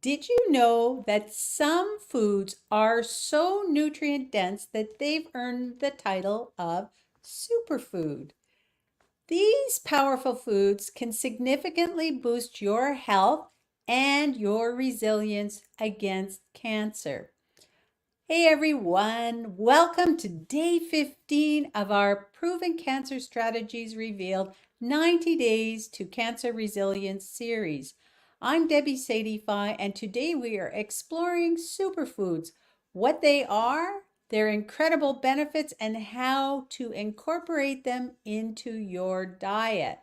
Did you know that some foods are so nutrient dense that they've earned the title of superfood? These powerful foods can significantly boost your health and your resilience against cancer. Hey everyone, welcome to day 15 of our Proven Cancer Strategies Revealed 90 Days to Cancer Resilience series. I'm Debbie Sadie-Fi, and today we are exploring superfoods, what they are, their incredible benefits, and how to incorporate them into your diet.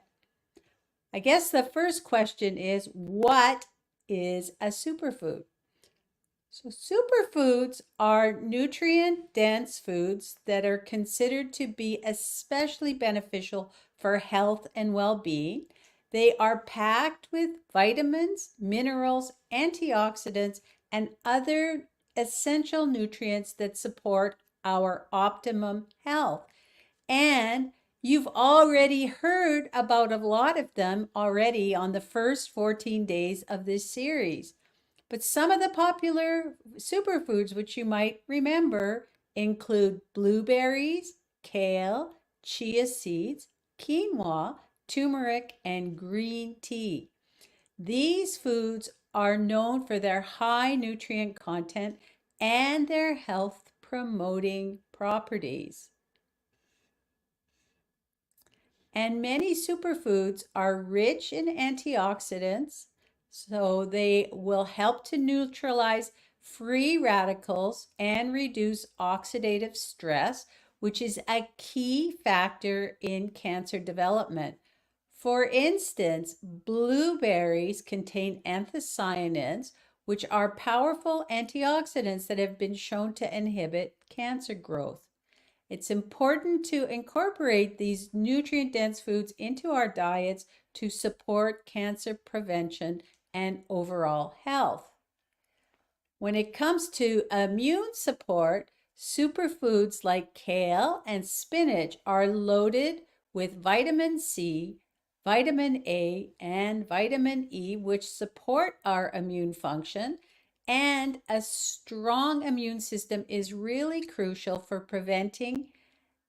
I guess the first question is, what is a superfood? So, superfoods are nutrient dense foods that are considered to be especially beneficial for health and well being. They are packed with vitamins, minerals, antioxidants, and other essential nutrients that support our optimum health. And you've already heard about a lot of them already on the first 14 days of this series. But some of the popular superfoods, which you might remember, include blueberries, kale, chia seeds, quinoa, turmeric, and green tea. These foods are known for their high nutrient content and their health promoting properties. And many superfoods are rich in antioxidants, so they will help to neutralize free radicals and reduce oxidative stress, which is a key factor in cancer development. For instance, blueberries contain anthocyanins, which are powerful antioxidants that have been shown to inhibit cancer growth. It's important to incorporate these nutrient dense foods into our diets to support cancer prevention and overall health. When it comes to immune support, superfoods like kale and spinach are loaded with vitamin C, vitamin A, and vitamin E, which support our immune function. And a strong immune system is really crucial for preventing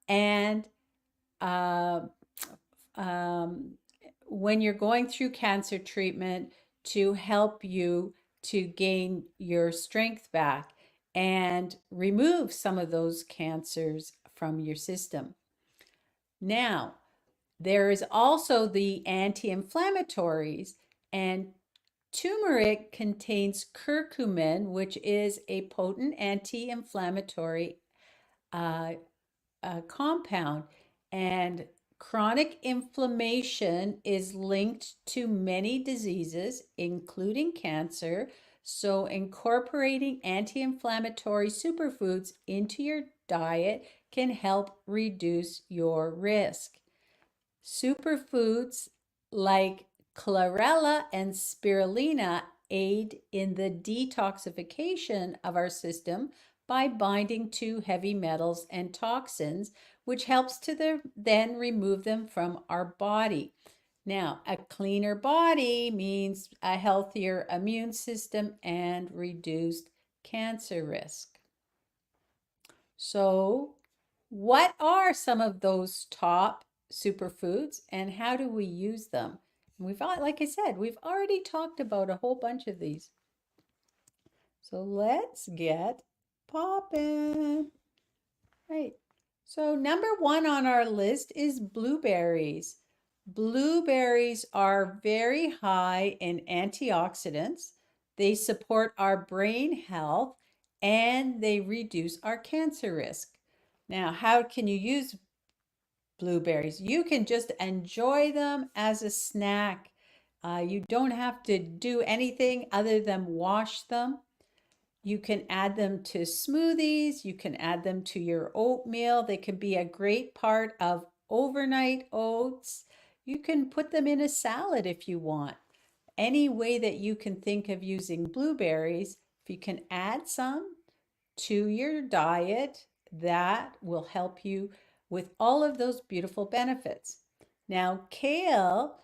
and uh, um, when you're going through cancer treatment to help you to gain your strength back and remove some of those cancers from your system. Now, there is also the anti-inflammatories, and turmeric contains curcumin, which is a potent anti-inflammatory uh, compound. And chronic inflammation is linked to many diseases, including cancer. So, incorporating anti inflammatory superfoods into your diet can help reduce your risk. Superfoods like chlorella and spirulina aid in the detoxification of our system by binding to heavy metals and toxins, which helps to then remove them from our body. Now, a cleaner body means a healthier immune system and reduced cancer risk. So, what are some of those top superfoods and how do we use them? We've, like I said, we've already talked about a whole bunch of these. So let's get popping. Right. So number one on our list is blueberries. Blueberries are very high in antioxidants. They support our brain health and they reduce our cancer risk. Now, how can you use blueberries? You can just enjoy them as a snack. You don't have to do anything other than wash them. You can add them to smoothies. You can add them to your oatmeal. They can be a great part of overnight oats. You can put them in a salad if you want. Any way that you can think of using blueberries, if you can add some to your diet, that will help you with all of those beautiful benefits. Now, kale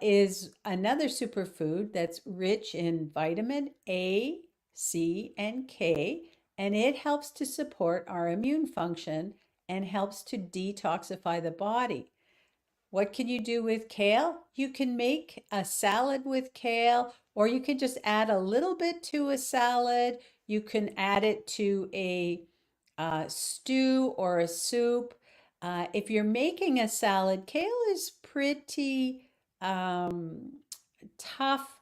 is another superfood that's rich in vitamin A, C, and K, and it helps to support our immune function and helps to detoxify the body. What can you do with kale? You can make a salad with kale, or you can just add a little bit to a salad. You can add it to a stew or a soup. If you're making a salad, kale is pretty um, tough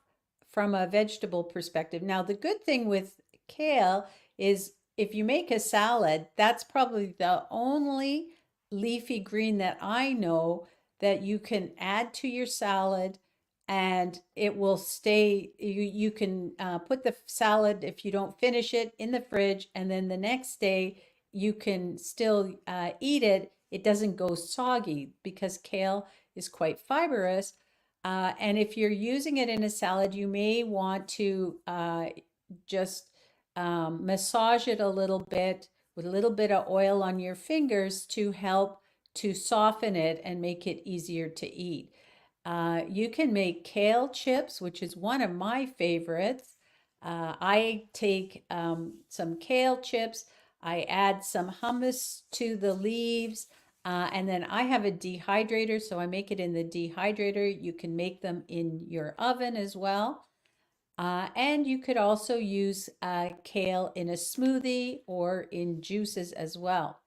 from a vegetable perspective. Now, the good thing with kale is if you make a salad, that's probably the only leafy green that I know that you can add to your salad and it will stay. You can put the salad, if you don't finish it, in the fridge, and then the next day you can still eat it. It doesn't go soggy because kale is quite fibrous. And if you're using it in a salad, you may want to just massage it a little bit with a little bit of oil on your fingers to help to soften it and make it easier to eat. You can make kale chips, which is one of my favorites. I take some kale chips, I add some hummus to the leaves, and then I have a dehydrator, so I make it in the dehydrator. You can make them in your oven as well. And you could also use kale in a smoothie or in juices as well.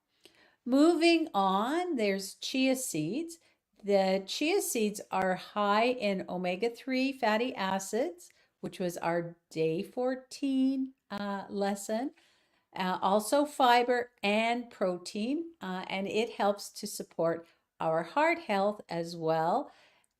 Moving on, there's chia seeds. The chia seeds are high in omega-3 fatty acids, which was our day 14 lesson. Also fiber and protein, and it helps to support our heart health as well.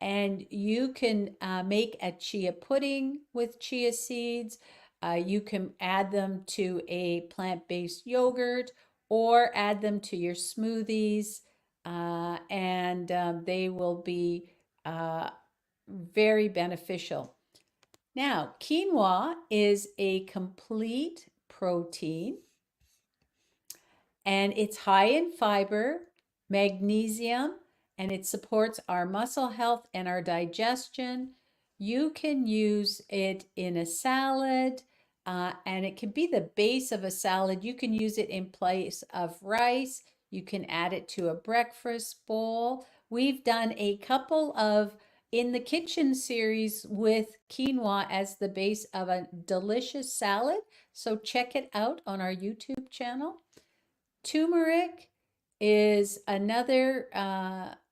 And you can make a chia pudding with chia seeds. You can add them to a plant-based yogurt or add them to your smoothies, and they will be very beneficial. Now, quinoa is a complete protein and it's high in fiber, magnesium, and it supports our muscle health and our digestion. You can use it in a salad, and it can be the base of a salad. You can use it in place of rice. You can add it to a breakfast bowl. We've done a couple of in the kitchen series with quinoa as the base of a delicious salad. So check it out on our YouTube channel. Turmeric is another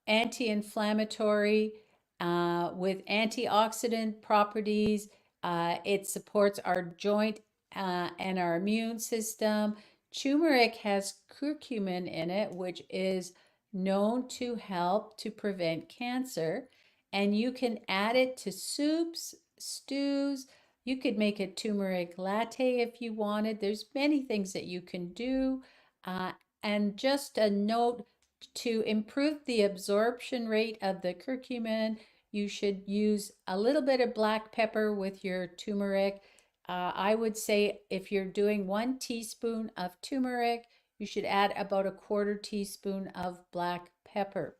anti-inflammatory with antioxidant properties. It supports our joint and our immune system. Turmeric has curcumin in it, which is known to help to prevent cancer. And you can add it to soups, stews. You could make a turmeric latte if you wanted. There's many things that you can do. Uh, and just a note, to improve the absorption rate of the curcumin, you should use a little bit of black pepper with your turmeric. I would say if you're doing 1 teaspoon of turmeric, you should add about a 1/4 teaspoon of black pepper.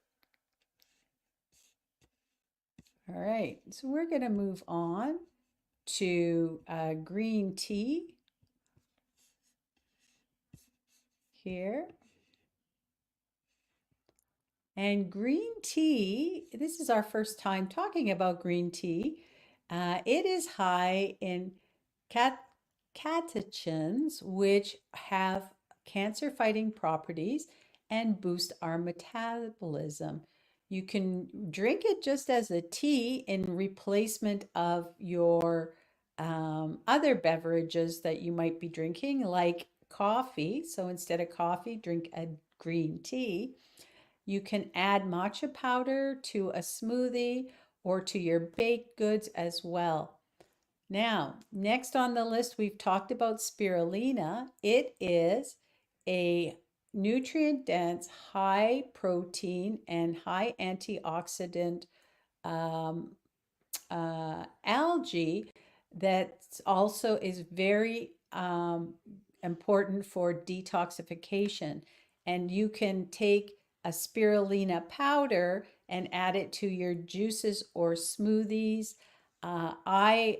All right, so we're going to move on to green tea here. And green tea, this is our first time talking about green tea. It is high in cat catechins, which have cancer-fighting properties and boost our metabolism. You can drink it just as a tea in replacement of your other beverages that you might be drinking, like coffee. So instead of coffee, drink a green tea. You can add matcha powder to a smoothie or to your baked goods as well. Now, next on the list, we've talked about spirulina. It is a nutrient dense, high protein, and high antioxidant um, algae that also is very important for detoxification. And you can take a spirulina powder and add it to your juices or smoothies. I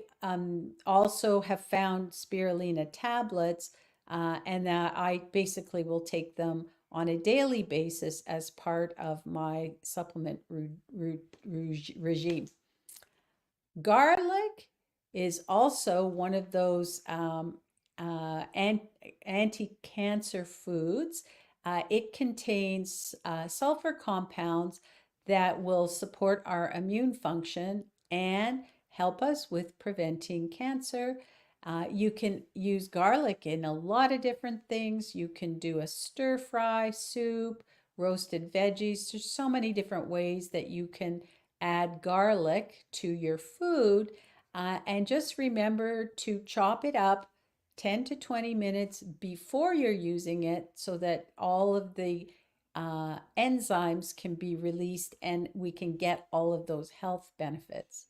also have found spirulina tablets, and I basically will take them on a daily basis as part of my supplement regime. Garlic is also one of those anti-cancer foods. It contains sulfur compounds that will support our immune function and help us with preventing cancer. You can use garlic in a lot of different things. You can do a stir fry, soup, roasted veggies. There's so many different ways that you can add garlic to your food. And just remember to chop it up 10 to 20 minutes before you're using it so that all of the enzymes can be released and we can get all of those health benefits.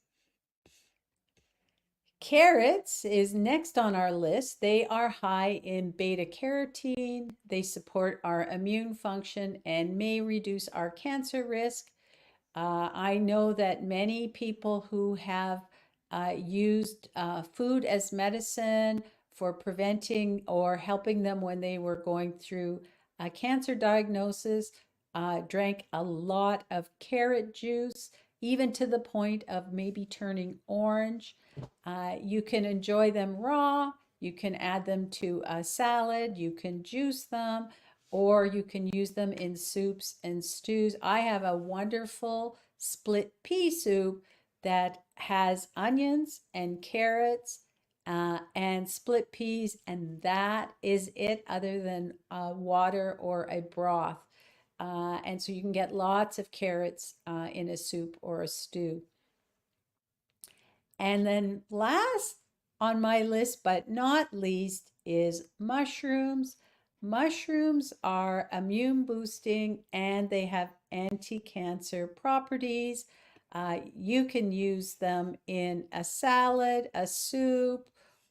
Carrots is next on our list. They are high in beta carotene. They support our immune function and may reduce our cancer risk. I know that many people who have used food as medicine for preventing or helping them when they were going through a cancer diagnosis drank a lot of carrot juice, even to the point of maybe turning orange. You can enjoy them raw, you can add them to a salad, you can juice them, or you can use them in soups and stews. I have a wonderful split pea soup that has onions and carrots and split peas, and that is it, other than water or a broth. And so you can get lots of carrots in a soup or a stew. And then last on my list, but not least, is mushrooms. Mushrooms are immune boosting and they have anti-cancer properties. You can use them in a salad, a soup,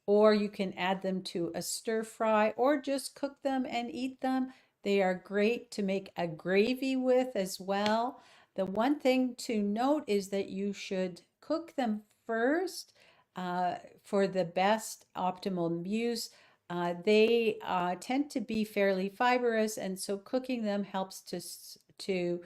or you can add them to a stir fry or just cook them and eat them. They are great to make a gravy with as well. The one thing to note is that you should cook them first for the best optimal use. They tend to be fairly fibrous, and so cooking them helps to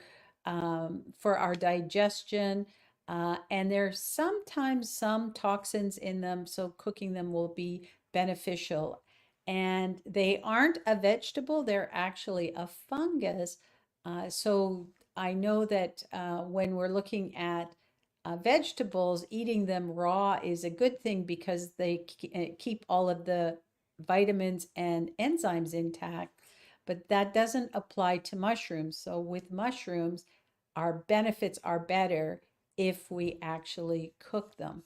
for our digestion. And there's sometimes some toxins in them, so cooking them will be beneficial. And they aren't a vegetable, they're actually a fungus. So I know that when we're looking at vegetables, eating them raw is a good thing because they keep all of the vitamins and enzymes intact. But that doesn't apply to mushrooms. So with mushrooms, our benefits are better if we actually cook them,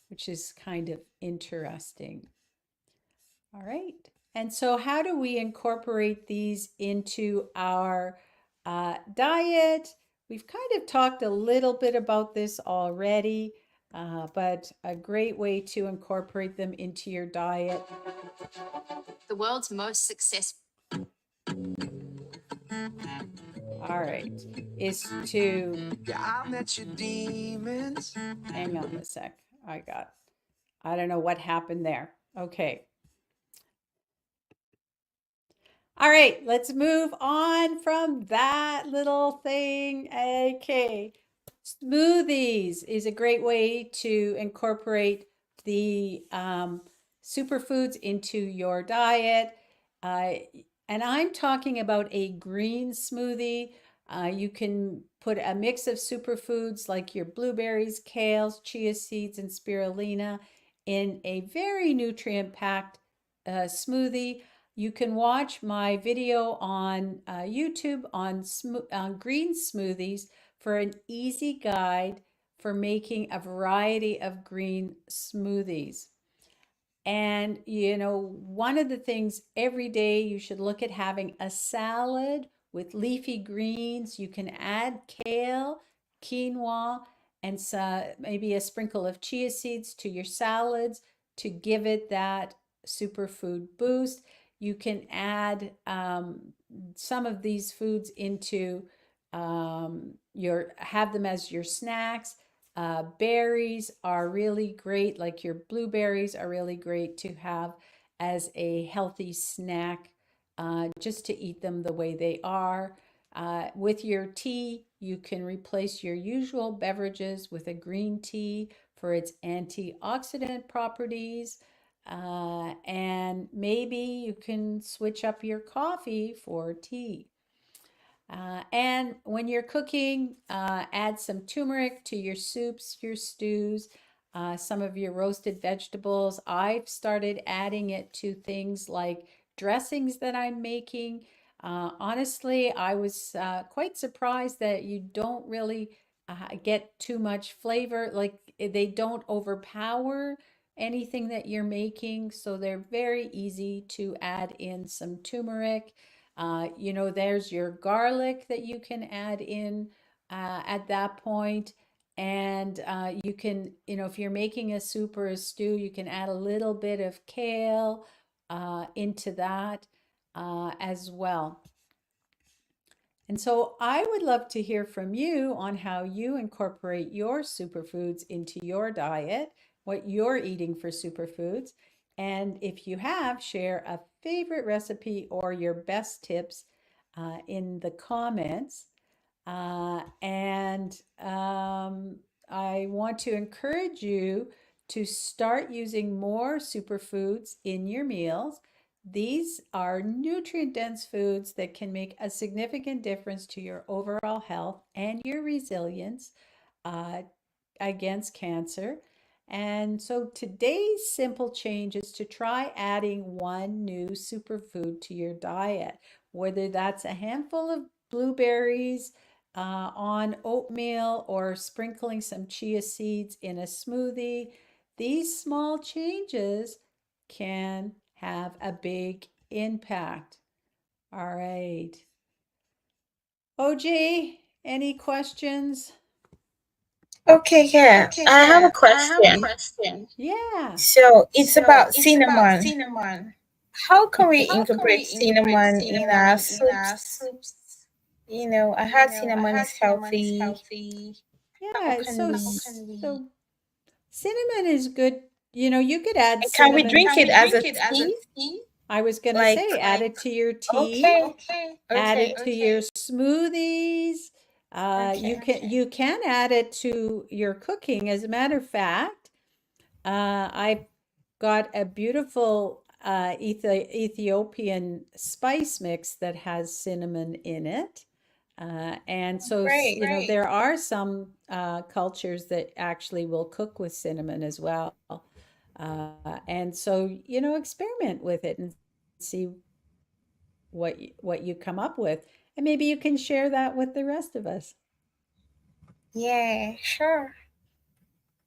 which is kind of interesting. All right. And so, how do we incorporate these into our diet? We've kind of talked a little bit about this already, but a great way to incorporate them into your diet. The world's most successful. All right, is to Yeah, I met your demons. hang on a sec. I don't know what happened there. Okay. All right, let's move on from that little thing. Okay. Smoothies is a great way to incorporate the superfoods into your diet. Uh, and I'm talking about a green smoothie. You can put a mix of superfoods like your blueberries, kales, chia seeds, and spirulina in a very nutrient-packed smoothie. You can watch my video on YouTube on green smoothies for an easy guide for making a variety of green smoothies. And, one of the things every day you should look at having a salad with leafy greens. You can add kale, quinoa, and maybe a sprinkle of chia seeds to your salads to give it that superfood boost. You can add some of these foods into have them as your snacks. Berries are really great, like your blueberries are really great to have as a healthy snack, just to eat them the way they are. With your tea, you can replace your usual beverages with a green tea for its antioxidant properties. And maybe you can switch up your coffee for tea. And when you're cooking, add some turmeric to your soups, your stews, some of your roasted vegetables. I've started adding it to things like dressings that I'm making. Honestly, I was quite surprised that you don't really get too much flavor. Like they don't overpower anything that you're making. So they're very easy to add in some turmeric. There's your garlic that you can add in at that point. And you can, if you're making a soup or a stew, you can add a little bit of kale into that as well. And so I would love to hear from you on how you incorporate your superfoods into your diet, what you're eating for superfoods. And if you have, share a favorite recipe or your best tips in the comments. And I want to encourage you to start using more superfoods in your meals. These are nutrient dense foods that can make a significant difference to your overall health and your resilience uh, against cancer. And so today's simple change is to try adding one new superfood to your diet, whether that's a handful of blueberries on oatmeal or sprinkling some chia seeds in a smoothie. These small changes can have a big impact. All right. OG, any questions? Okay, yeah. Okay, I have a yeah. I have a question. question. Yeah. So it's So about it's about cinnamon. cinnamon. How can we How can we incorporate incorporate cinnamon in our cinnamon in our soups? soups? I heard I cinnamon heard is cinnamon is healthy. healthy. How Yeah. can So, How we can we? so cinnamon is good. You could add and can we cinnamon. drink Can it we as a drink it as a tea? tea? I was going to Like say, add it to your tea, okay, Okay, add it okay, to your smoothies. You okay. can add it to your cooking. As a matter of fact, I've got a beautiful Ethiopian spice mix that has cinnamon in it. And so, Great. there are some cultures that actually will cook with cinnamon as well. And so, experiment with it and see what you come up with. And maybe you can share that with the rest of us. Yeah, sure.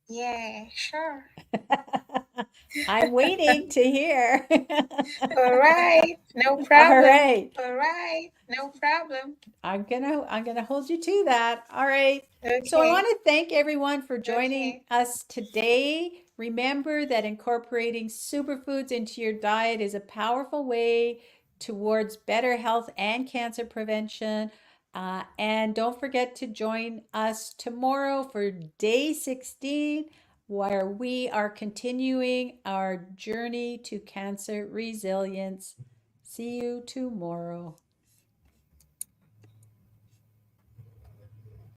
yeah, sure. I'm waiting to hear. All right, no All problem. right. All right, no problem. I'm gonna hold you to that. All right. So I want Okay. to thank everyone for joining Okay. us today. Remember that incorporating superfoods into your diet is a powerful way towards better health and cancer prevention. And don't forget to join us tomorrow for day 16, where we are continuing our journey to cancer resilience. See you tomorrow.